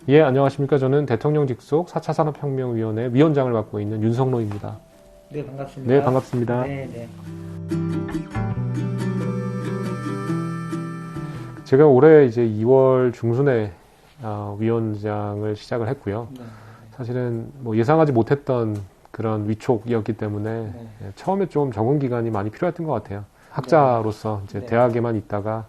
예, 안녕하십니까. 저는 대통령 직속 4차 산업혁명위원회 위원장을 맡고 있는 윤성로입니다. 네, 반갑습니다. 네, 반갑습니다. 네, 네. 제가 올해 이제 2월 중순에 위원장을 시작을 했고요. 네. 사실은 뭐 예상하지 못했던 그런 위촉이었기 때문에 처음에 좀 적응 기간이 많이 필요했던 것 같아요. 학자로서 이제 대학에만 있다가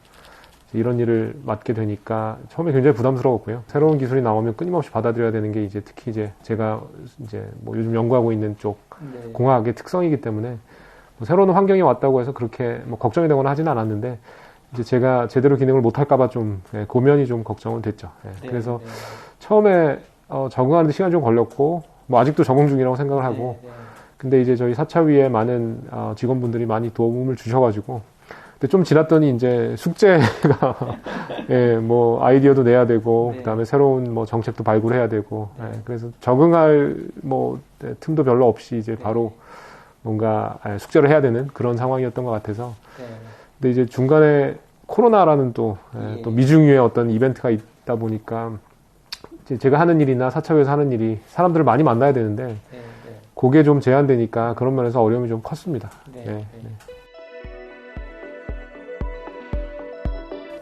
이런 일을 맡게 되니까 처음에 굉장히 부담스러웠고요. 새로운 기술이 나오면 끊임없이 받아들여야 되는 게 이제 특히 이제 제가 이제 뭐 요즘 연구하고 있는 쪽 공학의 특성이기 때문에 뭐 새로운 환경이 왔다고 해서 그렇게 뭐 걱정이 되거나 하진 않았는데 이제 제가 제대로 기능을 못할까봐 좀 고면이 좀 걱정은 됐죠. 그래서 처음에 적응하는데 시간이 좀 걸렸고 뭐 아직도 적응 중이라고 생각을 하고 근데 이제 저희 사차위에 많은 직원분들이 많이 도움을 주셔가지고 근데 좀 지났더니 이제 숙제가 뭐 아이디어도 내야 되고 그다음에 새로운 뭐 정책도 발굴해야 되고 그래서 적응할 뭐 틈도 별로 없이 이제 바로 뭔가 숙제를 해야 되는 그런 상황이었던 것 같아서 근데 이제 중간에 코로나라는 또 미중유의 어떤 이벤트가 있다 보니까 이제 제가 하는 일이나 사차위에서 하는 일이 사람들을 많이 만나야 되는데 그게 좀 제한되니까 그런 면에서 어려움이 좀 컸습니다.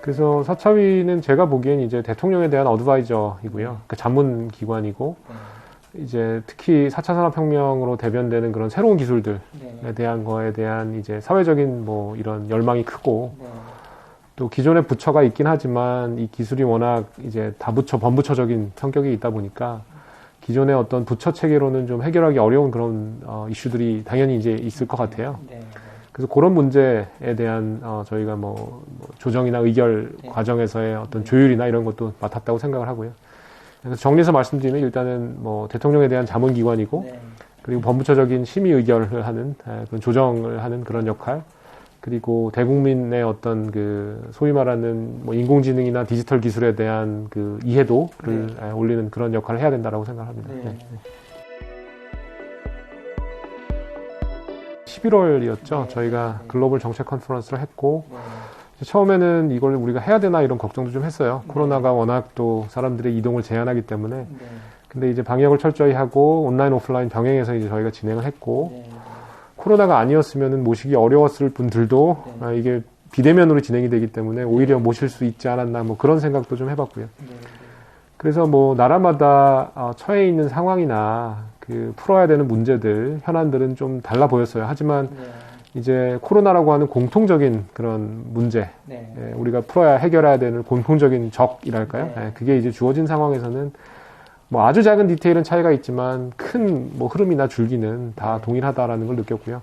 그래서 사차위는 제가 보기엔 이제 대통령에 대한 어드바이저이고요. 그러니까 자문 기관이고 이제 특히 4차 산업혁명으로 대변되는 그런 새로운 기술들에 대한 거에 대한 이제 사회적인 뭐 이런 열망이 크고 또 기존의 부처가 있긴 하지만 이 기술이 워낙 이제 다부처, 범부처적인 성격이 있다 보니까 기존의 어떤 부처 체계로는 좀 해결하기 어려운 그런 이슈들이 당연히 이제 있을 것 같아요. 그래서 그런 문제에 대한 저희가 뭐 조정이나 의결 과정에서의 어떤 조율이나 이런 것도 맡았다고 생각을 하고요. 그래서 정리해서 말씀드리면 일단은 뭐 대통령에 대한 자문기관이고 그리고 범부처적인 심의 의결을 하는 그런 조정을 하는 그런 역할 그리고 대국민의 어떤 그 소위 말하는 뭐 인공지능이나 디지털 기술에 대한 그 이해도를 올리는 그런 역할을 해야 된다라고 생각합니다. 11월이었죠. 저희가 글로벌 정책 컨퍼런스를 했고 처음에는 이걸 우리가 해야 되나 이런 걱정도 좀 했어요. 코로나가 워낙 또 사람들의 이동을 제한하기 때문에. 근데 이제 방역을 철저히 하고 온라인 오프라인 병행해서 이제 저희가 진행을 했고 코로나가 아니었으면은 모시기 어려웠을 분들도 이게 비대면으로 진행이 되기 때문에 오히려 모실 수 있지 않았나 뭐 그런 생각도 좀 해봤고요. 그래서 뭐 나라마다 처해 있는 상황이나 그 풀어야 되는 문제들, 현안들은 좀 달라 보였어요. 하지만 이제 코로나라고 하는 공통적인 그런 문제, 우리가 풀어야 해결해야 되는 공통적인 적이랄까요? 그게 이제 주어진 상황에서는 뭐 아주 작은 디테일은 차이가 있지만 큰 뭐 흐름이나 줄기는 다 동일하다라는 걸 느꼈고요.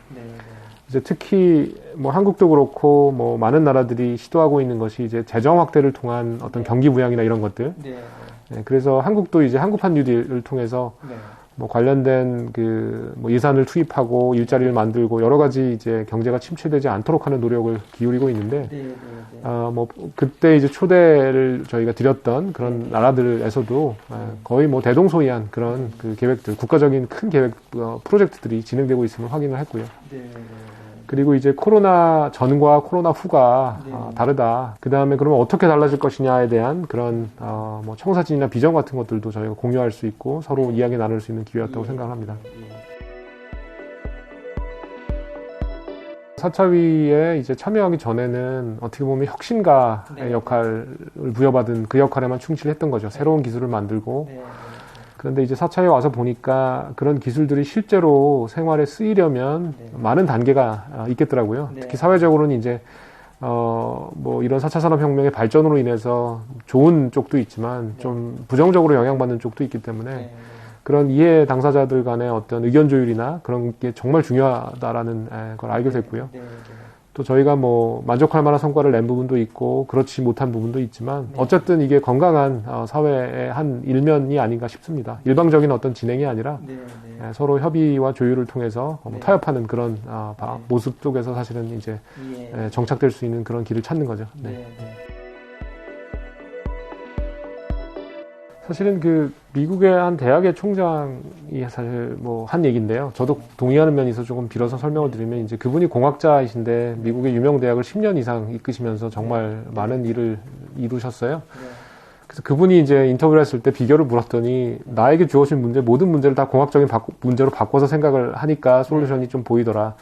이제 특히 뭐 한국도 그렇고 뭐 많은 나라들이 시도하고 있는 것이 이제 재정 확대를 통한 어떤 경기 부양이나 이런 것들. 그래서 한국도 이제 한국판 뉴딜을 통해서 뭐 관련된 그 뭐 예산을 투입하고 일자리를 만들고 여러 가지 이제 경제가 침체되지 않도록 하는 노력을 기울이고 있는데 뭐 그때 이제 초대를 저희가 드렸던 그런 나라들에서도 거의 뭐 대동소이한 그런 그 계획들, 국가적인 큰 계획 프로젝트들이 진행되고 있음을 확인을 했고요. 그리고 이제 코로나 전과 코로나 후가 다르다. 그 다음에 그러면 어떻게 달라질 것이냐에 대한 그런 뭐 청사진이나 비전 같은 것들도 저희가 공유할 수 있고 서로 이야기 나눌 수 있는 기회였다고 생각합니다. 사차위에 이제 참여하기 전에는 어떻게 보면 혁신가의 역할을 부여받은 그 역할에만 충실했던 거죠. 새로운 기술을 만들고. 그런데 이제 사차에 와서 보니까 그런 기술들이 실제로 생활에 쓰이려면 많은 단계가 있겠더라고요. 특히 사회적으로는 이제 뭐 이런 4차 산업혁명의 발전으로 인해서 좋은 쪽도 있지만 좀 부정적으로 영향받는 쪽도 있기 때문에 그런 이해 당사자들 간의 어떤 의견 조율이나 그런 게 정말 중요하다라는 걸 알게 됐고요. 또 저희가 뭐 만족할 만한 성과를 낸 부분도 있고 그렇지 못한 부분도 있지만 어쨌든 이게 건강한 사회의 한 일면이 아닌가 싶습니다. 일방적인 어떤 진행이 아니라 서로 협의와 조율을 통해서 타협하는 그런 모습 속에서 사실은 이제 정착될 수 있는 그런 길을 찾는 거죠. 사실은 그 미국의 한 대학의 총장이 사실 뭐 한 얘기인데요. 저도 동의하는 면이 있어서 조금 빌어서 설명을 드리면 이제 그분이 공학자이신데 미국의 유명 대학을 10년 이상 이끄시면서 정말 많은 일을 이루셨어요. 그래서 그분이 이제 인터뷰를 했을 때 비결을 물었더니 나에게 주어진 문제, 모든 문제를 다 공학적인 문제로 바꿔서 생각을 하니까 솔루션이 좀 보이더라.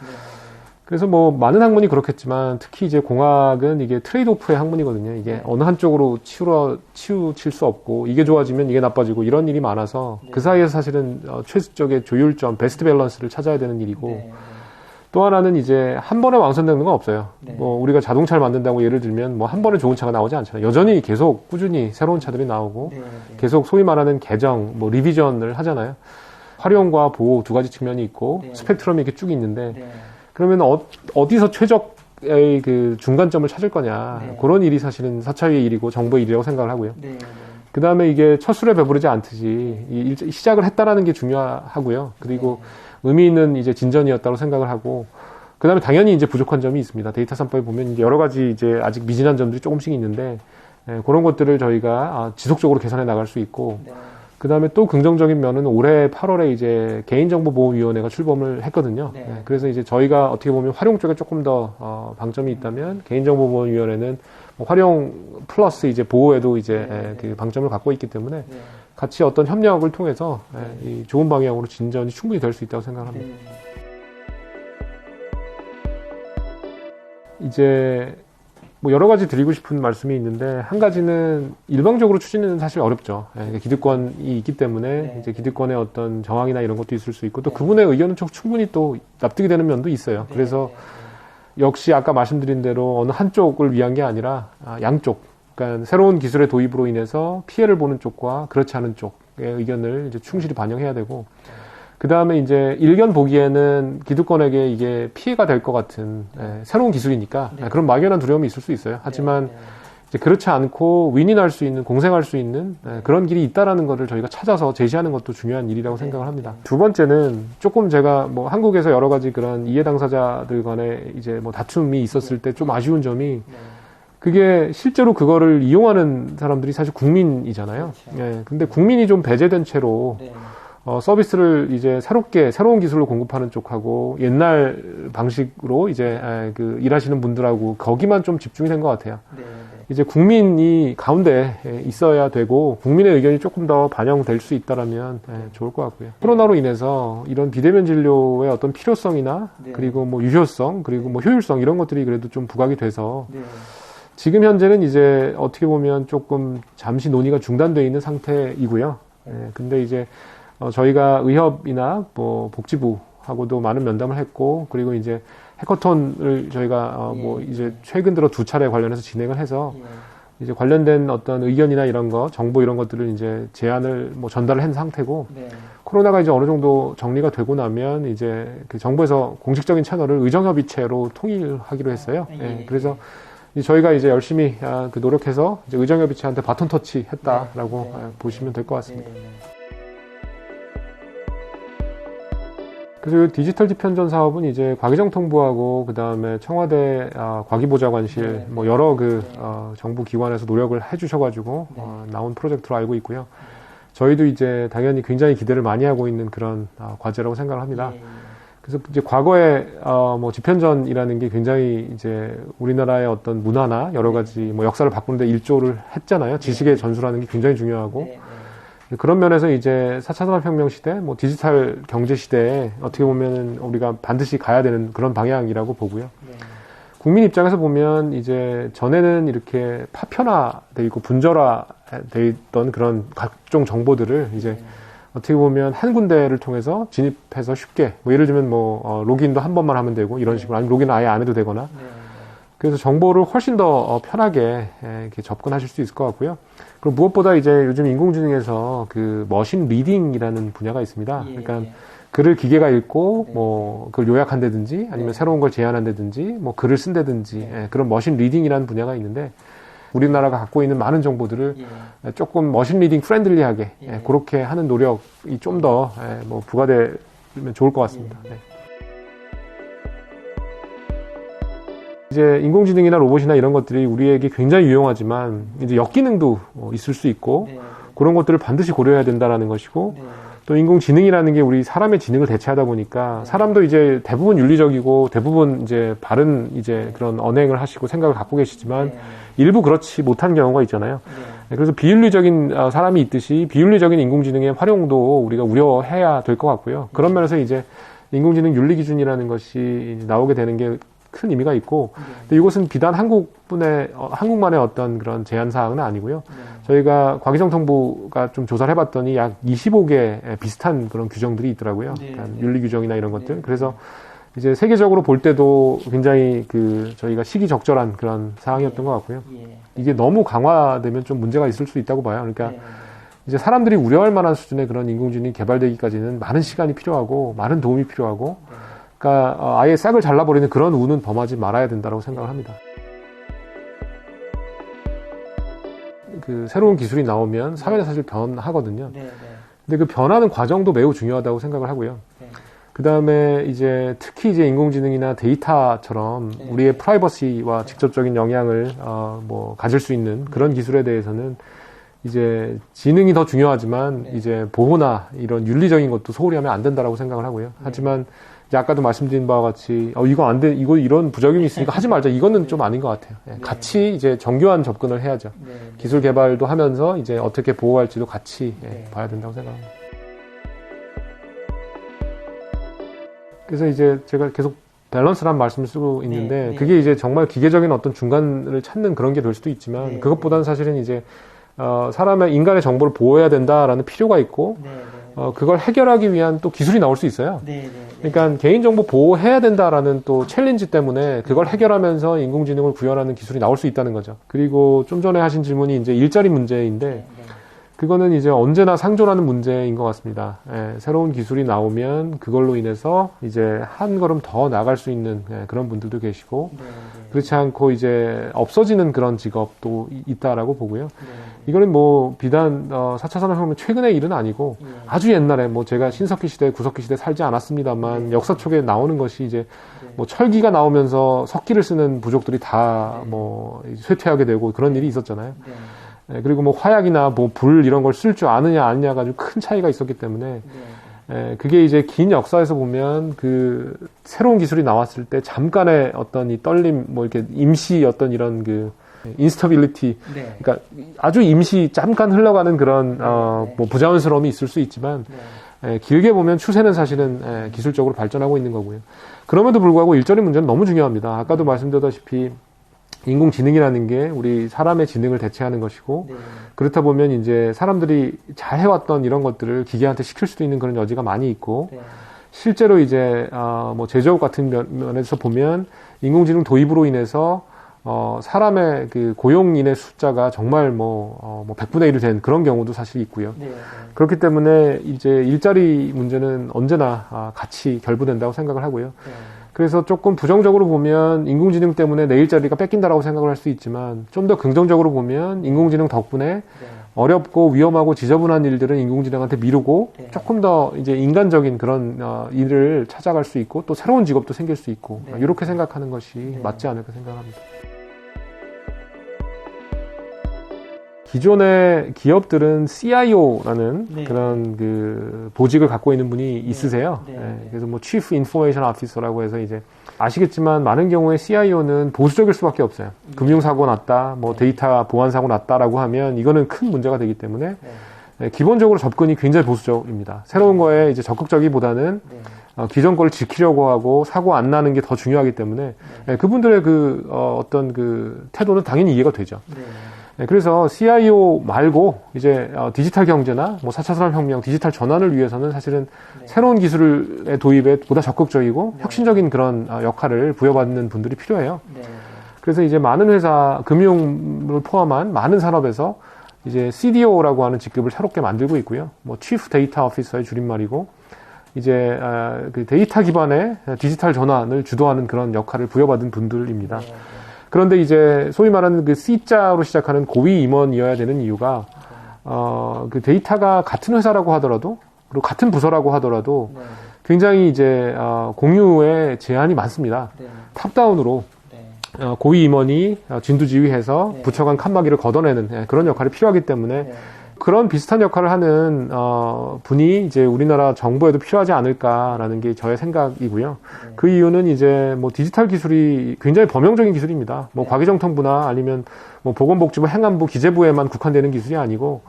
그래서 뭐 많은 학문이 그렇겠지만 특히 이제 공학은 이게 트레이드오프의 학문이거든요. 이게 어느 한쪽으로 치우칠 수 없고 이게 좋아지면 이게 나빠지고 이런 일이 많아서 그 사이에서 사실은 최적의 조율점, 베스트 밸런스를 찾아야 되는 일이고 또 하나는 이제 한 번에 완성되는 건 없어요. 뭐 우리가 자동차를 만든다고 예를 들면 뭐 한 번에 좋은 차가 나오지 않잖아요. 여전히 계속 꾸준히 새로운 차들이 나오고 계속 소위 말하는 개정, 뭐 리비전을 하잖아요. 활용과 보호 두 가지 측면이 있고 스펙트럼이 이렇게 쭉 있는데 그러면 어디서 최적의 그 중간점을 찾을 거냐. 그런 일이 사실은 사차위의 일이고 정부의 일이라고 생각을 하고요. 그 다음에 이게 첫 술에 배부르지 않듯이 시작을 했다라는 게 중요하고요. 그리고 의미 있는 이제 진전이었다고 생각을 하고, 그 다음에 당연히 이제 부족한 점이 있습니다. 데이터 3법에 보면 이제 여러 가지 이제 아직 미진한 점들이 조금씩 있는데, 그런 것들을 저희가 지속적으로 개선해 나갈 수 있고, 그 다음에 또 긍정적인 면은 올해 8월에 이제 개인정보보호위원회가 출범을 했거든요. 그래서 이제 저희가 어떻게 보면 활용 쪽에 조금 더 방점이 있다면, 개인정보보호위원회는 뭐 활용 플러스 이제 보호에도 이제 그 방점을 갖고 있기 때문에 같이 어떤 협력을 통해서 이 좋은 방향으로 진전이 충분히 될 수 있다고 생각합니다. 이제 뭐 여러 가지 드리고 싶은 말씀이 있는데 한 가지는 일방적으로 추진은 사실 어렵죠. 기득권이 있기 때문에 이제 기득권의 어떤 저항이나 이런 것도 있을 수 있고 또 그분의 의견은 충분히 또 납득이 되는 면도 있어요. 그래서 역시 아까 말씀드린 대로 어느 한쪽을 위한 게 아니라 양쪽, 그러니까 새로운 기술의 도입으로 인해서 피해를 보는 쪽과 그렇지 않은 쪽의 의견을 이제 충실히 반영해야 되고, 그 다음에 이제 일견 보기에는 기득권에게 이게 피해가 될 것 같은 새로운 기술이니까 그런 막연한 두려움이 있을 수 있어요. 하지만 이제 그렇지 않고 윈윈할 수 있는, 공생할 수 있는 그런 길이 있다라는 것을 저희가 찾아서 제시하는 것도 중요한 일이라고 생각을 합니다. 두 번째는 조금 제가 뭐 한국에서 여러 가지 그런 이해 당사자들 간에 이제 뭐 다툼이 있었을 때 좀 아쉬운 점이 그게 실제로 그거를 이용하는 사람들이 사실 국민이잖아요. 근데 국민이 좀 배제된 채로 서비스를 이제 새로운 기술로 공급하는 쪽하고 옛날 방식으로 이제 그 일하시는 분들하고 거기만 좀 집중이 된 것 같아요. 이제 국민이 가운데 있어야 되고 국민의 의견이 조금 더 반영될 수 있다라면 좋을 것 같고요. 코로나로 인해서 이런 비대면 진료의 어떤 필요성이나 그리고 뭐 유효성 그리고 뭐 효율성 이런 것들이 그래도 좀 부각이 돼서 지금 현재는 이제 어떻게 보면 조금 잠시 논의가 중단되어 있는 상태이고요. 근데 이제 저희가 의협이나 뭐 복지부하고도 많은 면담을 했고 그리고 이제 해커톤을 저희가 뭐 이제 최근 들어 2차례 관련해서 진행을 해서 이제 관련된 어떤 의견이나 이런 거, 정보 이런 것들을 이제 제안을 뭐 전달을 한 상태고 코로나가 이제 어느 정도 정리가 되고 나면 이제 그 정부에서 공식적인 채널을 의정협의체로 통일하기로 했어요. 그래서 저희가 이제 열심히 그 노력해서 이제 의정협의체한테 바톤 터치 했다라고 보시면 될 것 같습니다. 그래서 디지털 집현전 사업은 이제 과기정통부하고 그 다음에 청와대 과기보좌관실 뭐 여러 그 정부 기관에서 노력을 해주셔가지고 나온 프로젝트로 알고 있고요. 저희도 이제 당연히 굉장히 기대를 많이 하고 있는 그런 과제라고 생각을 합니다. 그래서 이제 과거에 뭐 집현전이라는 게 굉장히 이제 우리나라의 어떤 문화나 여러 가지 뭐 역사를 바꾸는데 일조를 했잖아요. 지식의 전수라는 게 굉장히 중요하고. 그런 면에서 이제 4차 산업혁명 시대, 뭐 디지털 경제 시대에 어떻게 보면은 우리가 반드시 가야 되는 그런 방향이라고 보고요. 국민 입장에서 보면 이제 전에는 이렇게 파편화돼 있고 분절화돼 있던 그런 각종 정보들을 이제 어떻게 보면 한 군데를 통해서 진입해서 쉽게, 뭐 예를 들면 뭐 로그인도 한 번만 하면 되고 이런 식으로 아니면 로그인 아예 안 해도 되거나 그래서 정보를 훨씬 더 편하게 이렇게 접근하실 수 있을 것 같고요. 그리고 무엇보다 이제 요즘 인공지능에서 그 머신 리딩이라는 분야가 있습니다. 그러니까 글을 기계가 읽고 뭐 그걸 요약한다든지 아니면 새로운 걸 제안한다든지 뭐 글을 쓴다든지 그런 머신 리딩이라는 분야가 있는데 우리나라가 갖고 있는 많은 정보들을 조금 머신 리딩 프렌들리하게 그렇게 하는 노력이 좀 더 뭐 부과되면 좋을 것 같습니다. 이제 인공지능이나 로봇이나 이런 것들이 우리에게 굉장히 유용하지만 이제 역기능도 있을 수 있고 그런 것들을 반드시 고려해야 된다라는 것이고 또 인공지능이라는 게 우리 사람의 지능을 대체하다 보니까 사람도 이제 대부분 윤리적이고 대부분 이제 바른 이제 그런 언행을 하시고 생각을 갖고 계시지만 일부 그렇지 못한 경우가 있잖아요. 그래서 비윤리적인 사람이 있듯이 비윤리적인 인공지능의 활용도 우리가 우려해야 될 것 같고요. 그런 면에서 이제 인공지능 윤리 기준이라는 것이 이제 나오게 되는 게 큰 의미가 있고, 근데 이것은 비단 한국만의 어떤 그런 제한 사항은 아니고요. 저희가 과기정통부가 좀 조사를 해봤더니 약 25개 비슷한 그런 규정들이 있더라고요. 그러니까 윤리 규정이나 이런 것들. 그래서 이제 세계적으로 볼 때도 굉장히 저희가 시기적절한 그런 사항이었던 것 같고요. 이게 너무 강화되면 좀 문제가 있을 수 있다고 봐요. 그러니까 이제 사람들이 우려할 만한 수준의 그런 인공지능이 개발되기까지는 많은 시간이 필요하고 많은 도움이 필요하고, 그러니까 아예 싹을 잘라버리는 그런 우는 범하지 말아야 된다고 생각을 합니다. 새로운 기술이 나오면 사회는 사실 변하거든요. 근데 그 변하는 과정도 매우 중요하다고 생각을 하고요. 그 다음에 이제 특히 이제 인공지능이나 데이터처럼 우리의 프라이버시와 직접적인 영향을 가질 수 있는 그런 기술에 대해서는 이제 지능이 더 중요하지만 이제 보호나 이런 윤리적인 것도 소홀히 하면 안 된다라고 생각을 하고요. 하지만 이제 아까도 말씀드린 바와 같이 이거 안 돼, 이거 이런 부작용이 있으니까 하지 말자. 이거는 좀 아닌 것 같아요. 같이 이제 정교한 접근을 해야죠. 기술 개발도 하면서 이제 어떻게 보호할지도 같이 봐야 된다고 생각합니다. 그래서 이제 제가 계속 밸런스란 말씀을 쓰고 있는데 그게 이제 정말 기계적인 어떤 중간을 찾는 그런 게 될 수도 있지만 그것보다는 사실은 이제 인간의 정보를 보호해야 된다라는 필요가 있고 그걸 해결하기 위한 또 기술이 나올 수 있어요. 그러니까 개인정보 보호해야 된다라는 또 챌린지 때문에 그걸 해결하면서 인공지능을 구현하는 기술이 나올 수 있다는 거죠. 그리고 좀 전에 하신 질문이 이제 일자리 문제인데 그거는 이제 언제나 상존하는 문제인 것 같습니다. 새로운 기술이 나오면 그걸로 인해서 이제 한 걸음 더 나갈 수 있는 그런 분들도 계시고 그렇지 않고 이제 없어지는 그런 직업도 있다라고 보고요. 이거는 뭐 비단 4차 산업혁명 최근의 일은 아니고 아주 옛날에 뭐 제가 신석기 시대, 구석기 시대 살지 않았습니다만 역사 속에 나오는 것이 이제 뭐 철기가 나오면서 석기를 쓰는 부족들이 다 뭐 쇠퇴하게 되고 그런 일이 있었잖아요. 그리고 뭐 화약이나 뭐 불 이런 걸 쓸 줄 아느냐 아느냐가 아주 큰 차이가 있었기 때문에 그게 이제 긴 역사에서 보면 새로운 기술이 나왔을 때 잠깐의 어떤 이 떨림 뭐 이렇게 임시 어떤 이런 인스터빌리티 그러니까 아주 임시 잠깐 흘러가는 그런 뭐 부자연스러움이 있을 수 있지만 길게 보면 추세는 사실은 기술적으로 발전하고 있는 거고요. 그럼에도 불구하고 일자리 문제는 너무 중요합니다. 아까도 말씀드렸다시피 인공지능이라는 게 우리 사람의 지능을 대체하는 것이고 그렇다 보면 이제 사람들이 잘 해왔던 이런 것들을 기계한테 시킬 수도 있는 그런 여지가 많이 있고 실제로 이제 뭐 제조업 같은 면에서 보면 인공지능 도입으로 인해서 사람의 고용인의 숫자가 정말 뭐 100분의 1이 된 그런 경우도 사실 있고요. 그렇기 때문에 이제 일자리 문제는 언제나 같이 결부된다고 생각을 하고요. 그래서 조금 부정적으로 보면 인공지능 때문에 내 일자리가 뺏긴다라고 생각을 할 수 있지만 좀 더 긍정적으로 보면 인공지능 덕분에 어렵고 위험하고 지저분한 일들은 인공지능한테 미루고 조금 더 이제 인간적인 그런 일을 찾아갈 수 있고 또 새로운 직업도 생길 수 있고 이렇게 생각하는 것이 맞지 않을까 생각합니다. 기존의 기업들은 CIO라는 그런 보직을 갖고 있는 분이 있으세요. 그래서 뭐 Chief Information Officer라고 해서 이제 아시겠지만 많은 경우에 CIO는 보수적일 수밖에 없어요. 금융사고 났다, 뭐 데이터 보안사고 났다라고 하면 이거는 큰 문제가 되기 때문에 기본적으로 접근이 굉장히 보수적입니다. 새로운 거에 이제 적극적이보다는 기존 걸 지키려고 하고 사고 안 나는 게 더 중요하기 때문에 그분들의 어떤 태도는 당연히 이해가 되죠. 그래서 CIO 말고 이제 디지털 경제나 뭐 4차 산업혁명, 디지털 전환을 위해서는 사실은 새로운 기술의 도입에 보다 적극적이고 혁신적인 그런 역할을 부여받는 분들이 필요해요. 그래서 이제 많은 회사, 금융을 포함한 많은 산업에서 이제 CDO라고 하는 직급을 새롭게 만들고 있고요. 뭐 Chief Data Officer의 줄임말이고 이제 데이터 기반의 디지털 전환을 주도하는 그런 역할을 부여받은 분들입니다. 그런데 이제 소위 말하는 C자로 시작하는 고위 임원이어야 되는 이유가 데이터가 같은 회사라고 하더라도 그리고 같은 부서라고 하더라도 굉장히 이제 공유의 제한이 많습니다. 탑다운으로 고위 임원이 진두지휘해서 부처 간 칸막이를 걷어내는 그런 역할이 필요하기 때문에 그런 비슷한 역할을 하는 분이 이제 우리나라 정부에도 필요하지 않을까라는 게 저의 생각이고요. 그 이유는 이제 뭐 디지털 기술이 굉장히 범용적인 기술입니다. 뭐 과기정통부나 아니면 뭐 보건복지부, 행안부, 기재부에만 국한되는 기술이 아니고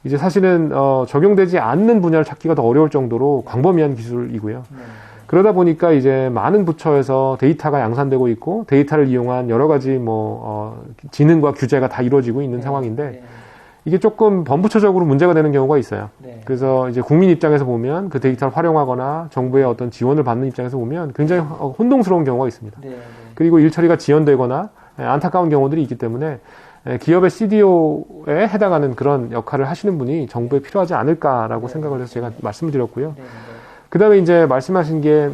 이제 사실은 적용되지 않는 분야를 찾기가 더 어려울 정도로 광범위한 기술이고요. 그러다 보니까 이제 많은 부처에서 데이터가 양산되고 있고 데이터를 이용한 여러 가지 뭐 지능과 규제가 다 이루어지고 있는 상황인데 이게 조금 범부처적으로 문제가 되는 경우가 있어요. 그래서 이제 국민 입장에서 보면 그 데이터를 활용하거나 정부의 어떤 지원을 받는 입장에서 보면 굉장히 혼동스러운 경우가 있습니다. 그리고 일 처리가 지연되거나 안타까운 경우들이 있기 때문에 기업의 CDO에 해당하는 그런 역할을 하시는 분이 정부에 필요하지 않을까라고 생각을 해서 제가 말씀을 드렸고요. 그 다음에 이제 말씀하신 게,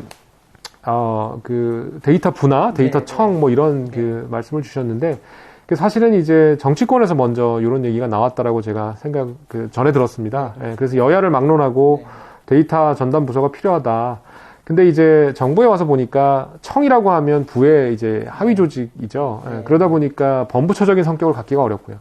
그 데이터 분화, 데이터 청 뭐 이런 그 말씀을 주셨는데, 사실은 이제 정치권에서 먼저 이런 얘기가 나왔다라고 제가 전에 들었습니다. 그래서 여야를 막론하고 데이터 전담 부서가 필요하다. 근데 이제 정부에 와서 보니까 청이라고 하면 부의 이제 하위 조직이죠. 그러다 보니까 범부처적인 성격을 갖기가 어렵고요.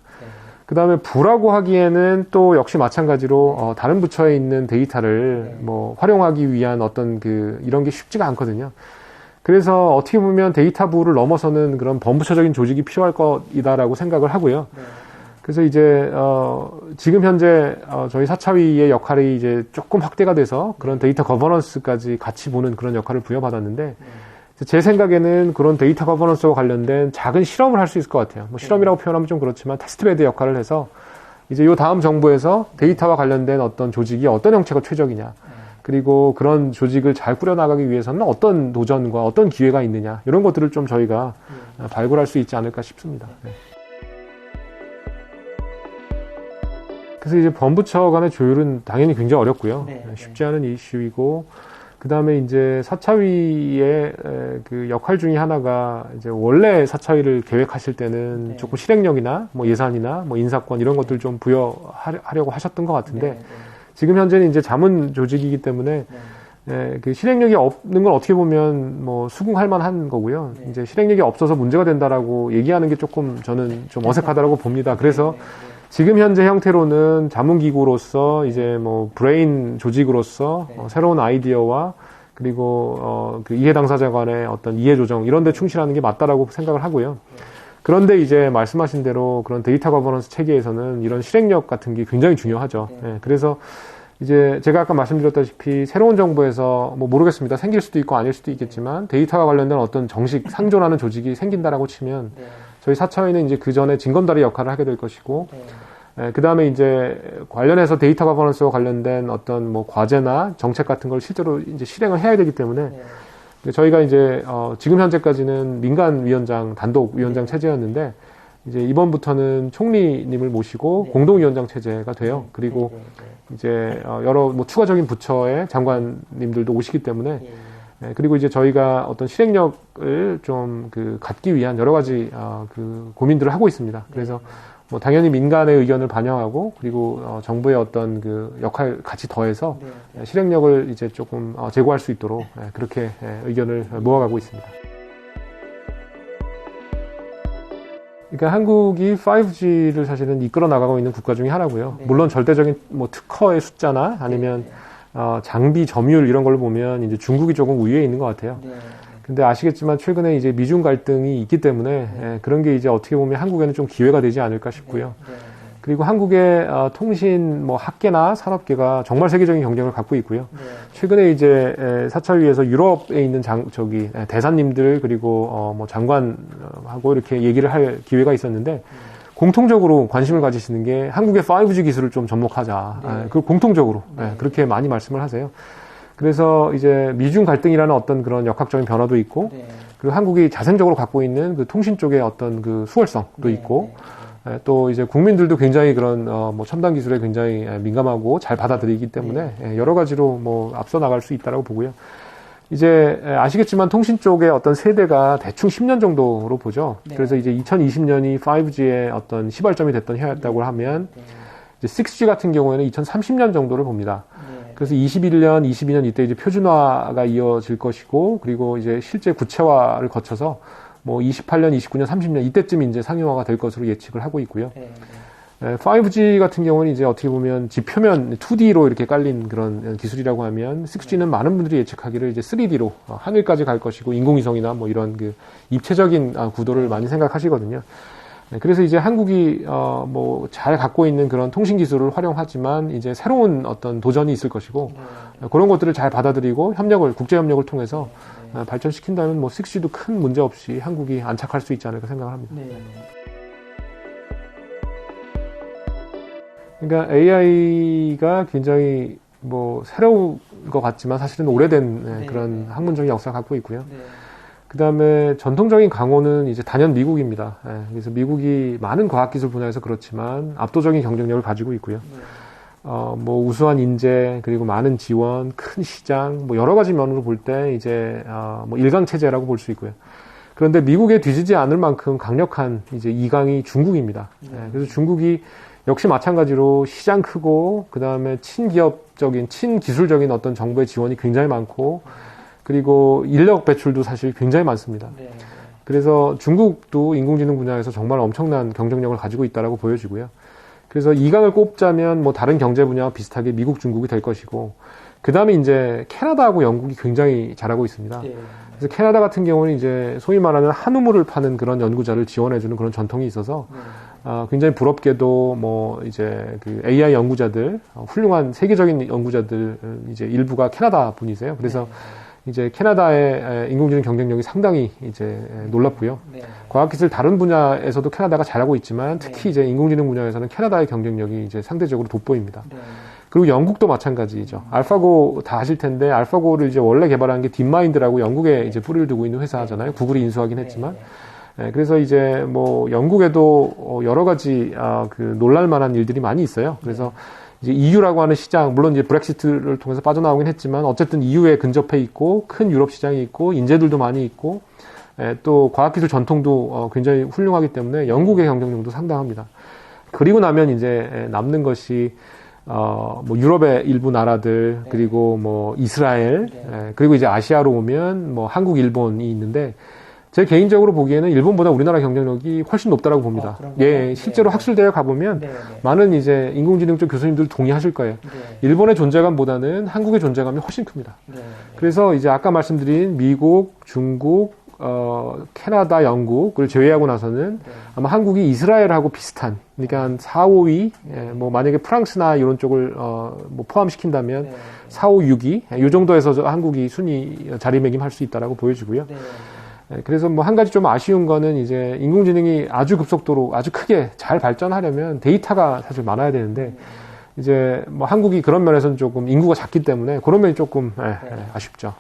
그 다음에 부라고 하기에는 또 역시 마찬가지로 다른 부처에 있는 데이터를 뭐 활용하기 위한 어떤 이런 게 쉽지가 않거든요. 그래서 어떻게 보면 데이터 부를 넘어서는 그런 범부처적인 조직이 필요할 것이다라고 생각을 하고요. 그래서 이제 지금 현재 저희 사차위의 역할이 이제 조금 확대가 돼서 그런 데이터 거버넌스까지 같이 보는 그런 역할을 부여받았는데 제 생각에는 그런 데이터 거버넌스와 관련된 작은 실험을 할 수 있을 것 같아요. 뭐 실험이라고 표현하면 좀 그렇지만 테스트베드 역할을 해서 이제 요 다음 정부에서 데이터와 관련된 어떤 조직이 어떤 형태가 최적이냐, 그리고 그런 조직을 잘 꾸려나가기 위해서는 어떤 도전과 어떤 기회가 있느냐, 이런 것들을 좀 저희가 발굴할 수 있지 않을까 싶습니다. 그래서 이제 범부처 간의 조율은 당연히 굉장히 어렵고요. 쉽지 않은 이슈이고, 그 다음에 이제 사차위의 그 역할 중에 하나가 이제 원래 사차위를 계획하실 때는 조금 실행력이나 뭐 예산이나 뭐 인사권 이런 것들 좀 부여하려고 하셨던 것 같은데 지금 현재는 이제 자문 조직이기 때문에 그 실행력이 없는 건 어떻게 보면 뭐 수긍할 만한 거고요. 이제 실행력이 없어서 문제가 된다라고 얘기하는 게 조금 저는 좀 어색하다라고 봅니다. 그래서 지금 현재 형태로는 자문기구로서 이제 뭐 브레인 조직으로서 새로운 아이디어와 그리고 그 이해 당사자 간의 어떤 이해 조정 이런 데 충실하는 게 맞다라고 생각을 하고요. 그런데 이제 말씀하신 대로 그런 데이터 거버넌스 체계에서는 이런 실행력 같은 게 굉장히 중요하죠. 그래서 이제 제가 아까 말씀드렸다시피 새로운 정부에서 뭐 모르겠습니다. 생길 수도 있고 아닐 수도 있겠지만 데이터와 관련된 어떤 정식 상존하는 조직이 생긴다라고 치면 저희 사차위는 이제 그 전에 징검다리 역할을 하게 될 것이고, 그 다음에 이제 관련해서 데이터 거버넌스와 관련된 어떤 뭐 과제나 정책 같은 걸 실제로 이제 실행을 해야 되기 때문에 저희가 이제 지금 현재까지는 민간위원장 단독 위원장 체제였는데 이제 이번부터는 총리님을 모시고 공동위원장 체제가 돼요. 그리고 이제 여러 뭐 추가적인 부처의 장관님들도 오시기 때문에 그리고 이제 저희가 어떤 실행력을 좀 갖기 위한 여러 가지 고민들을 하고 있습니다. 그래서 뭐 당연히 민간의 의견을 반영하고 그리고 정부의 어떤 역할 같이 더해서 실행력을 이제 조금 제고할 수 있도록 그렇게 의견을 모아가고 있습니다. 그러니까 한국이 5G를 사실은 이끌어 나가고 있는 국가 중에 하나고요. 물론 절대적인 뭐 특허의 숫자나 아니면 장비 점유율 이런 걸로 보면 이제 중국이 조금 우위에 있는 것 같아요. 근데 아시겠지만 최근에 이제 미중 갈등이 있기 때문에 그런 게 이제 어떻게 보면 한국에는 좀 기회가 되지 않을까 싶고요. 그리고 한국의 통신 뭐 학계나 산업계가 정말 세계적인 경쟁을 갖고 있고요. 최근에 이제 사차위에서 유럽에 있는 대사님들 그리고 뭐 장관하고 이렇게 얘기를 할 기회가 있었는데 공통적으로 관심을 가지시는 게 한국의 5G 기술을 좀 접목하자. 그 공통적으로 그렇게 많이 말씀을 하세요. 그래서 이제 미중 갈등이라는 어떤 그런 역학적인 변화도 있고, 그리고 한국이 자생적으로 갖고 있는 그 통신 쪽의 어떤 그 수월성도 있고, 또 이제 국민들도 굉장히 그런 뭐 첨단 기술에 굉장히 민감하고 잘 받아들이기 때문에 여러 가지로 뭐 앞서 나갈 수 있다라고 보고요. 이제 아시겠지만 통신 쪽의 어떤 세대가 대충 10년 정도로 보죠. 그래서 이제 2020년이 5G의 어떤 시발점이 됐던 해였다고 하면 이제 6G 같은 경우에는 2030년 정도를 봅니다. 그래서 21년, 22년 이때 이제 표준화가 이어질 것이고, 그리고 이제 실제 구체화를 거쳐서 뭐 28년, 29년, 30년 이때쯤 이제 상용화가 될 것으로 예측을 하고 있고요. 5G 같은 경우는 이제 어떻게 보면 지표면 2D로 이렇게 깔린 그런 기술이라고 하면 6G는 많은 분들이 예측하기를 이제 3D로 하늘까지 갈 것이고 인공위성이나 뭐 이런 그 입체적인 구도를 많이 생각하시거든요. 그래서 이제 한국이 뭐 잘 갖고 있는 그런 통신 기술을 활용하지만 이제 새로운 어떤 도전이 있을 것이고 그런 것들을 잘 받아들이고 국제 협력을 통해서 발전시킨다면 뭐 6G도 큰 문제 없이 한국이 안착할 수 있지 않을까 생각을 합니다. 그러니까 AI가 굉장히 뭐 새로운 것 같지만 사실은 오래된 그런 학문적인 역사를 갖고 있고요. 그 다음에 전통적인 강호는 이제 단연 미국입니다. 그래서 미국이 많은 과학기술 분야에서 그렇지만 압도적인 경쟁력을 가지고 있고요. 뭐 우수한 인재, 그리고 많은 지원, 큰 시장, 뭐 여러 가지 면으로 볼 때 이제 뭐 일강체제라고 볼 수 있고요. 그런데 미국에 뒤지지 않을 만큼 강력한 이제 이강이 중국입니다. 그래서 중국이 역시 마찬가지로 시장 크고 그 다음에 친기업적인, 친기술적인 어떤 정부의 지원이 굉장히 많고 그리고 인력 배출도 사실 굉장히 많습니다. 그래서 중국도 인공지능 분야에서 정말 엄청난 경쟁력을 가지고 있다라고 보여지고요. 그래서 이강을 꼽자면 뭐 다른 경제 분야와 비슷하게 미국, 중국이 될 것이고 그 다음에 이제 캐나다하고 영국이 굉장히 잘하고 있습니다. 그래서 캐나다 같은 경우는 이제 소위 말하는 한우물을 파는 그런 연구자를 지원해주는 그런 전통이 있어서 굉장히 부럽게도 뭐 이제 그 AI 연구자들, 훌륭한 세계적인 연구자들 이제 일부가 캐나다 분이세요. 그래서 이제 캐나다의 인공지능 경쟁력이 상당히 이제 놀랍고요. 과학기술 다른 분야에서도 캐나다가 잘하고 있지만 특히 이제 인공지능 분야에서는 캐나다의 경쟁력이 이제 상대적으로 돋보입니다. 그리고 영국도 마찬가지죠. 알파고 다 아실 텐데 알파고를 이제 원래 개발한 게 딥마인드라고 영국에 이제 뿌리를 두고 있는 회사잖아요. 구글이 인수하긴 했지만. 그래서 이제 뭐 영국에도 여러 가지 그 놀랄만한 일들이 많이 있어요. 그래서 이제 EU라고 하는 시장, 물론 이제 브렉시트를 통해서 빠져나오긴 했지만 어쨌든 EU에 근접해 있고 큰 유럽 시장이 있고 인재들도 많이 있고 또 과학기술 전통도 굉장히 훌륭하기 때문에 영국의 경쟁력도 상당합니다. 그리고 나면 이제 남는 것이 뭐 유럽의 일부 나라들 그리고 뭐 이스라엘 그리고 이제 아시아로 오면 뭐 한국, 일본이 있는데 제 개인적으로 보기에는 일본보다 우리나라 경쟁력이 훨씬 높다라고 봅니다. 실제로 학술대회 가보면 많은 이제 인공지능 쪽 교수님들 동의하실 거예요. 일본의 존재감보다는 한국의 존재감이 훨씬 큽니다. 그래서 이제 아까 말씀드린 미국, 중국, 캐나다, 영국을 제외하고 나서는 아마 한국이 이스라엘하고 비슷한, 그러니까 한 4, 5위, 뭐 만약에 프랑스나 이런 쪽을 뭐 포함시킨다면 4, 5, 6위, 이 정도에서 한국이 순위 자리매김할 수 있다라고 보여지고요. 그래서 뭐 한 가지 좀 아쉬운 거는 이제 인공지능이 아주 급속도로 아주 크게 잘 발전하려면 데이터가 사실 많아야 되는데 이제 뭐 한국이 그런 면에서는 조금 인구가 작기 때문에 그런 면이 조금 아쉽죠.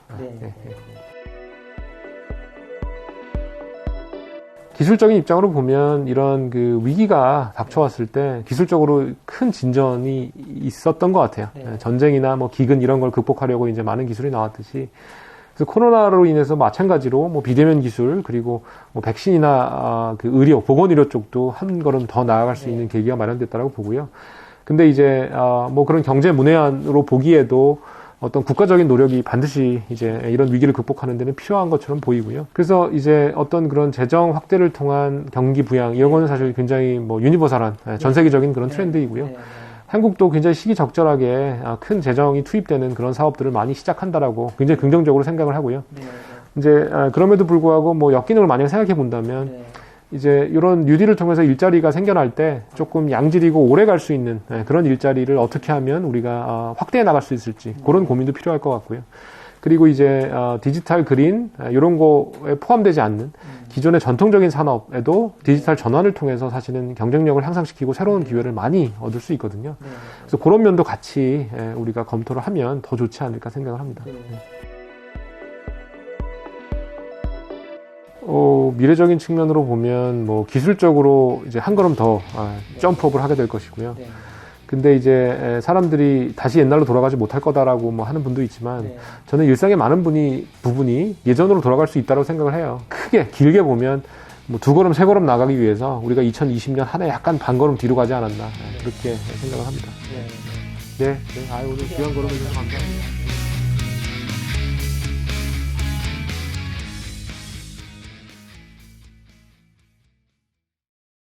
기술적인 입장으로 보면 이런 그 위기가 닥쳐왔을 때 기술적으로 큰 진전이 있었던 것 같아요. 전쟁이나 뭐 기근 이런 걸 극복하려고 이제 많은 기술이 나왔듯이 그래서 코로나로 인해서 마찬가지로 뭐 비대면 기술 그리고 뭐 백신이나 그 의료, 보건의료 쪽도 한 걸음 더 나아갈 수 있는 계기가 마련됐다라고 보고요. 근데 이제 뭐 그런 경제 문외한으로 보기에도 어떤 국가적인 노력이 반드시 이제 이런 위기를 극복하는 데는 필요한 것처럼 보이고요. 그래서 이제 어떤 그런 재정 확대를 통한 경기 부양 이런 거는 사실 굉장히 뭐 유니버설한 전 세계적인 그런 트렌드이고요. 한국도 굉장히 시기적절하게 큰 재정이 투입되는 그런 사업들을 많이 시작한다라고 굉장히 긍정적으로 생각을 하고요. 이제 그럼에도 불구하고 뭐 역기능을 만약 생각해 본다면 이제 이런 뉴딜을 통해서 일자리가 생겨날 때 조금 양질이고 오래 갈 수 있는 그런 일자리를 어떻게 하면 우리가 확대해 나갈 수 있을지 그런 고민도 필요할 것 같고요. 그리고 이제 디지털 그린 이런 거에 포함되지 않는 기존의 전통적인 산업에도 디지털 전환을 통해서 사실은 경쟁력을 향상시키고 새로운 기회를 많이 얻을 수 있거든요. 그래서 그런 면도 같이 우리가 검토를 하면 더 좋지 않을까 생각을 합니다. 미래적인 측면으로 보면 뭐 기술적으로 이제 한 걸음 더 점프업을 하게 될 것이고요. 근데 이제 사람들이 다시 옛날로 돌아가지 못할 거다라고 뭐 하는 분도 있지만 저는 일상의 많은 부분이 예전으로 돌아갈 수 있다고 생각을 해요. 크게 길게 보면 뭐 2걸음 3걸음 나가기 위해서 우리가 2020년 한 해 약간 반 걸음 뒤로 가지 않았나 그렇게 생각을 합니다. 오늘 귀한 걸음 해주셔서 감사합니다.